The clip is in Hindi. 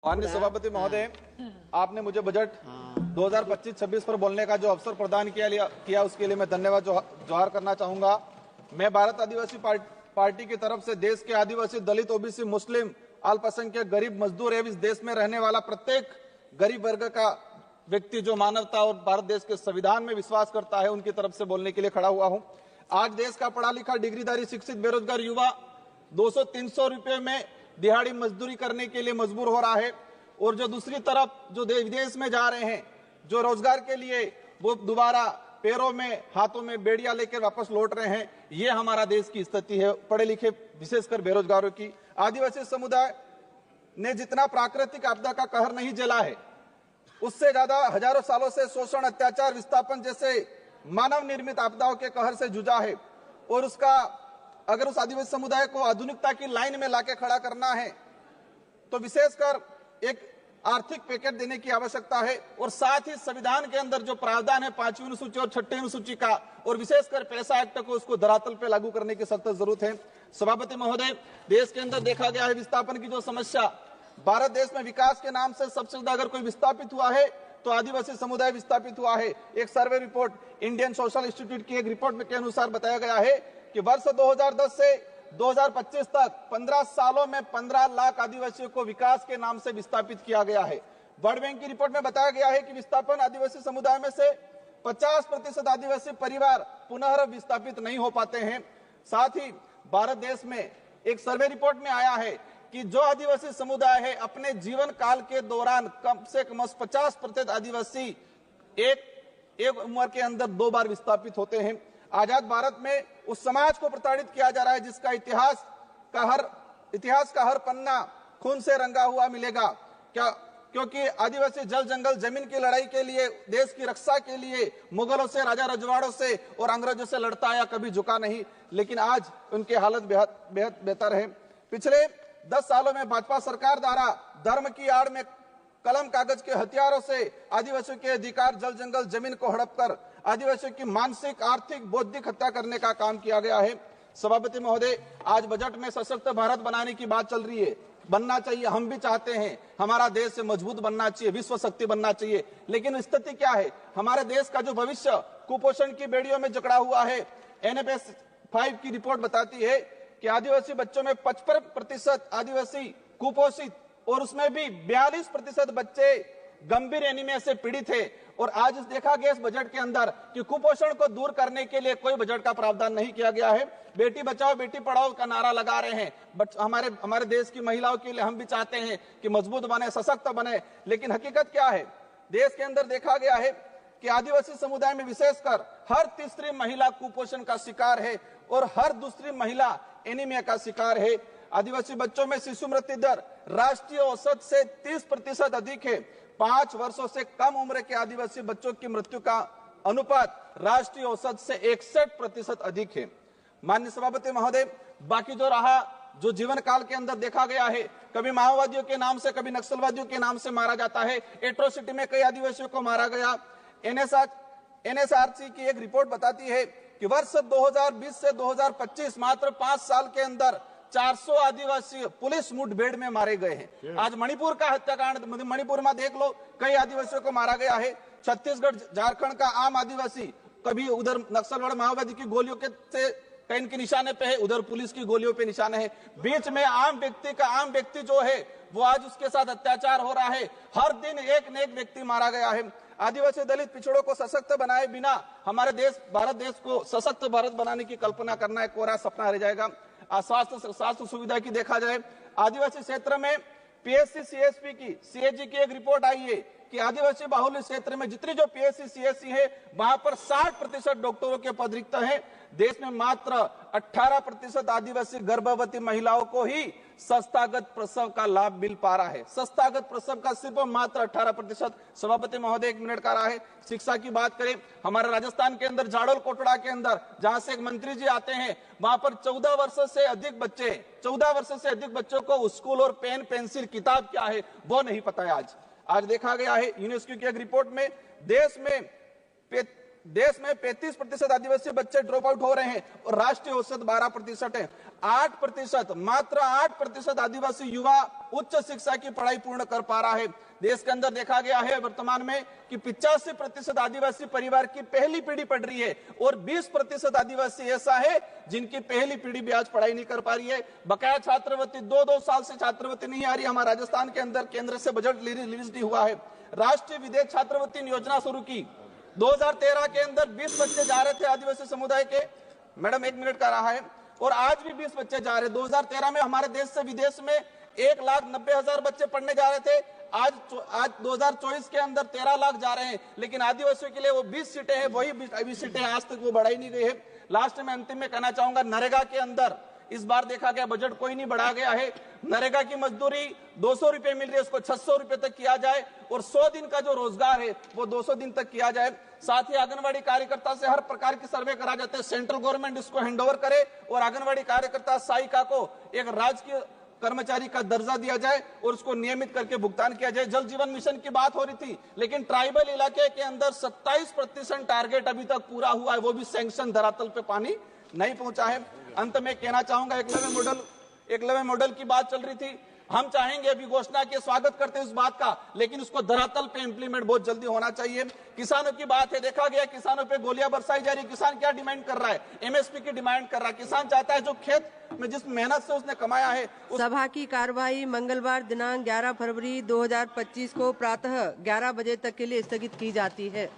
माननीय सभापति महोदय, आपने मुझे बजट 2025-26 पर बोलने का जो अवसर प्रदान किया उसके लिए मैं धन्यवाद जोहार करना चाहूंगा। मैं भारत आदिवासी पार्टी की तरफ से देश के आदिवासी, दलित, ओबीसी, मुस्लिम, अल्पसंख्यक, गरीब, मजदूर एवं इस देश में रहने वाला प्रत्येक गरीब वर्ग का व्यक्ति जो मानवता और भारत देश के संविधान में विश्वास करता है, उनकी तरफ से बोलने के लिए खड़ा हुआ हूं। आज देश का पढ़ा लिखा, डिग्रीधारी, शिक्षित, बेरोजगार युवा 200-300 रुपए में दिहाड़ी मजदूरी करने के लिए मजबूर हो रहा है, और जो दूसरी तरफ जो विदेश में जा रहे हैं, जो रोजगार के लिए वो दोबारा पैरों में, हाथों में बेड़ियां लेकर वापस लौट रहे हैं। ये हमारा देश की स्थिति है, पढ़े लिखे विशेषकर बेरोजगारों की। आदिवासी समुदाय ने जितना प्राकृतिक आपदा का कहर नहीं झेला है, उससे ज्यादा हजारों सालों से शोषण, अत्याचार, विस्थापन जैसे मानव निर्मित आपदाओं के कहर से जूझा है। और उसका अगर उस आदिवासी समुदाय को आधुनिकता की लाइन में लाके खड़ा करना है तो विशेषकर एक आर्थिक पैकेज देने की आवश्यकता है, और साथ ही संविधान के अंदर जो प्रावधान है 5वीं अनुसूची और 6वीं अनुसूची का, और विशेषकर पैसा एक्ट को उसको धरातल पे लागू करने की सख्त जरूरत है। सभापति महोदय, देश के अंदर देखा गया है विस्थापन की जो समस्या, भारत देश में विकास के नाम से सबसे ज्यादा अगर कोई विस्थापित हुआ है तो आदिवासी समुदाय विस्थापित हुआ है। एक survey report Indian social institute की एक रिपोर्ट के अनुसार बताया गया है कि वर्ष 2010 से 2025 तक 15 सालों में 15 लाख आदिवासियों को विकास के नाम से विस्थापित किया गया है। वर्ल्ड बैंक की रिपोर्ट में बताया गया है कि विस्थापन आदिवासी समुदाय में से 50% आदिवासी परिवार पुनः विस्थापित नहीं हो पाते हैं। साथ ही भारत देश में एक सर्वे रिपोर्ट में आया है कि जो आदिवासी समुदाय है अपने जीवन काल के दौरान कम से कम 50% आदिवासी एक उम्र के अंदर 2 बार विस्थापित होते हैं। आजाद भारत में उस समाज को प्रताड़ित किया जा रहा है जिसका इतिहास का हर पन्ना खून से रंगा हुआ मिलेगा। क्या? क्योंकि आदिवासी जल जंगल जमीन की लड़ाई के लिए, देश की रक्षा के लिए मुगलों से, राजा रजवाड़ों से और अंग्रेजों से लड़ता आया, कभी झुका नहीं। लेकिन आज उनकी हालत बेहद बेहतर है। पिछले 10 सालों में भाजपा सरकार द्वारा धर्म की आड़ में कलम कागज के हथियारों से आदिवासियों के अधिकार, जल जंगल जमीन को हड़प कर आदिवासियों की मानसिक, आर्थिक, बौद्धिक हत्या करने का काम किया गया है। सभापति महोदय, आज बजट में सशक्त भारत बनाने की बात चल रही है। बनना चाहिए, हम भी चाहते हैं, हमारा देश से मजबूत बनना चाहिए, विश्व शक्ति बनना चाहिए। लेकिन स्थिति क्या है? हमारे देश का जो भविष्य कुपोषण की बेड़ियों में जकड़ा हुआ है। NFS 5 की रिपोर्ट बताती है कि आदिवासी बच्चों में 55% आदिवासी कुपोषित, और उसमें भी 42% बच्चे गंभीर एनीमिया से पीड़ित है। और आज देखा गया इस बजट के अंदर कि कुपोषण को दूर करने के लिए कोई बजट का प्रावधान नहीं किया गया है। बेटी बचाओ बेटी पढ़ाओ का नारा लगा रहे हैं, बट हमारे देश की महिलाओं के लिए हम भी चाहते हैं कि मजबूत बने, सशक्त बने। लेकिन हकीकत क्या है? देश के अंदर देखा गया है कि आदिवासी समुदाय में विशेषकर हर तीसरी महिला कुपोषण का शिकार है और हर दूसरी महिला एनीमिया का शिकार है। आदिवासी बच्चों में शिशु मृत्यु दर राष्ट्रीय औसत से 30% अधिक है। 5 वर्षों से कम उम्र के आदिवासी बच्चों की मृत्यु का अनुपात राष्ट्रीय औसत से 61% अधिक है। माननीय सभापति महोदय, बाकी जो रहा, जो जीवन काल के अंदर देखा गया है, कभी माओवादियों के नाम से, कभी नक्सलवादियों के नाम से मारा जाता है। एट्रोसिटी में कई आदिवासियों को मारा गया। NSRC की एक रिपोर्ट बताती है कि वर्ष 2020 से 2025 मात्र 5 साल के अंदर 400 आदिवासी पुलिस मुठभेड़ में मारे गए हैं। आज मणिपुर का हत्याकांड, मणिपुर में देख लो, कई आदिवासियों को मारा गया है। छत्तीसगढ़, झारखंड का आम आदिवासी कभी उधर नक्सलवाद, माओवादी की गोलियों के से कहीं के निशाने पे है, उधर पुलिस की गोलियों पे निशाने है। बीच में आम व्यक्ति जो है वो आज उसके साथ अत्याचार हो रहा है। हर दिन एक न एक व्यक्ति मारा गया है। आदिवासी, दलित, पिछड़ों को सशक्त बनाए बिना हमारे देश, भारत देश को सशक्त भारत बनाने की कल्पना करना एक कोरा सपना रह जाएगा। स्वास्थ्य सुविधा की देखा जाए, आदिवासी क्षेत्र में PSC CSP की, CAG की एक रिपोर्ट आई है कि आदिवासी बाहुल्य क्षेत्र में जितनी जो PSC CSC है वहां पर 60% डॉक्टरों के पद रिक्त हैं। देश में मात्र 18% आदिवासी गर्भवती महिलाओं को ही संस्थागत प्रसव का लाभ मिल पा रहा है। संस्थागत प्रसव का सिर्फ मात्र 18%। सभापति महोदय, 1 मिनट का रहा है। शिक्षा की बात करें, हमारे राजस्थान के अंदर जाडोल कोटड़ा के अंदर जहां से एक मंत्री जी आते हैं, वहां पर 14 वर्ष से अधिक बच्चों को स्कूल और पेन, पेंसिल, किताब क्या है वो नहीं पता है। आज देखा गया है यूनेस्को की एक रिपोर्ट में देश में देश में 35% आदिवासी बच्चे ड्रॉप आउट हो रहे हैं और राष्ट्रीय औसत 12% है। 8%, मात्र 8% आदिवासी युवा उच्च शिक्षा की पढ़ाई पूर्ण कर पा रहा है। देश के अंदर देखा गया है वर्तमान में कि 85% आदिवासी परिवार की पहली पीढ़ी पढ़ रही है और 20% आदिवासी ऐसा है जिनकी पहली पीढ़ी भी आज पढ़ाई नहीं कर पा रही है। बकाया छात्रवृत्ति 2-2 साल से छात्रवृत्ति नहीं आ रही। हमारे राजस्थान के अंदर केंद्र से बजट रिलीज नहीं हुआ है। राष्ट्रीय विदेश छात्रवृत्ति योजना शुरू की 2013 के अंदर 20 बच्चे जा रहे थे आदिवासी समुदाय के, मैडम 1 मिनट का रहा है, और आज भी 20 बच्चे जा रहे। 2013 में हमारे देश से विदेश में 1,90,000 बच्चे पढ़ने जा रहे थे। आज 2024 के अंदर 13 लाख जा रहे हैं, लेकिन आदिवासियों के लिए वो 20 सीटें हैं, वही 20 सीटें आज तक वो बढ़ाई नहीं गई है। लास्ट में अंतिम में कहना चाहूंगा, नरेगा के अंदर इस बार देखा गया बजट कोई नहीं बढ़ा गया है। नरेगा की मजदूरी 200 रुपए मिल रही है, उसको 600 रुपए तक किया जाए और 100 दिन का जो रोजगार है वो 200 दिन तक किया जाए। साथ ही आंगनबाड़ी कार्यकर्ता से हर प्रकार की सर्वे करा जाते हैं, सेंट्रल गवर्नमेंट इसको हैंडओवर करे और आंगनबाड़ी कार्यकर्ता सहायिका को एक राजकीय कर्मचारी का दर्जा दिया जाए और उसको नियमित करके भुगतान किया जाए। जल जीवन मिशन की बात हो रही थी, लेकिन ट्राइबल इलाके के अंदर 27% टारगेट अभी तक पूरा हुआ है, वो भी सैंक्शन, धरातल पे पानी नहीं पहुंचा है। अंत में कहना चाहूंगा, एकलव्य मॉडल की बात चल रही थी। हम चाहेंगे, अभी घोषणा के स्वागत करते हैं इस बात का, लेकिन उसको धरातल पे इंप्लीमेंट बहुत जल्दी होना चाहिए। किसानों की बात है, देखा गया किसानों पे गोलियां बरसाई जा रही है। किसान क्या डिमांड कर रहा है? एमएसपी की डिमांड कर रहा है। किसान चाहता है जो खेत में जिस मेहनत से उसने कमाया है। सभा की कार्यवाही मंगलवार दिनांक 11 फरवरी 2025 को प्रातः 11 बजे तक के लिए स्थगित की जाती है।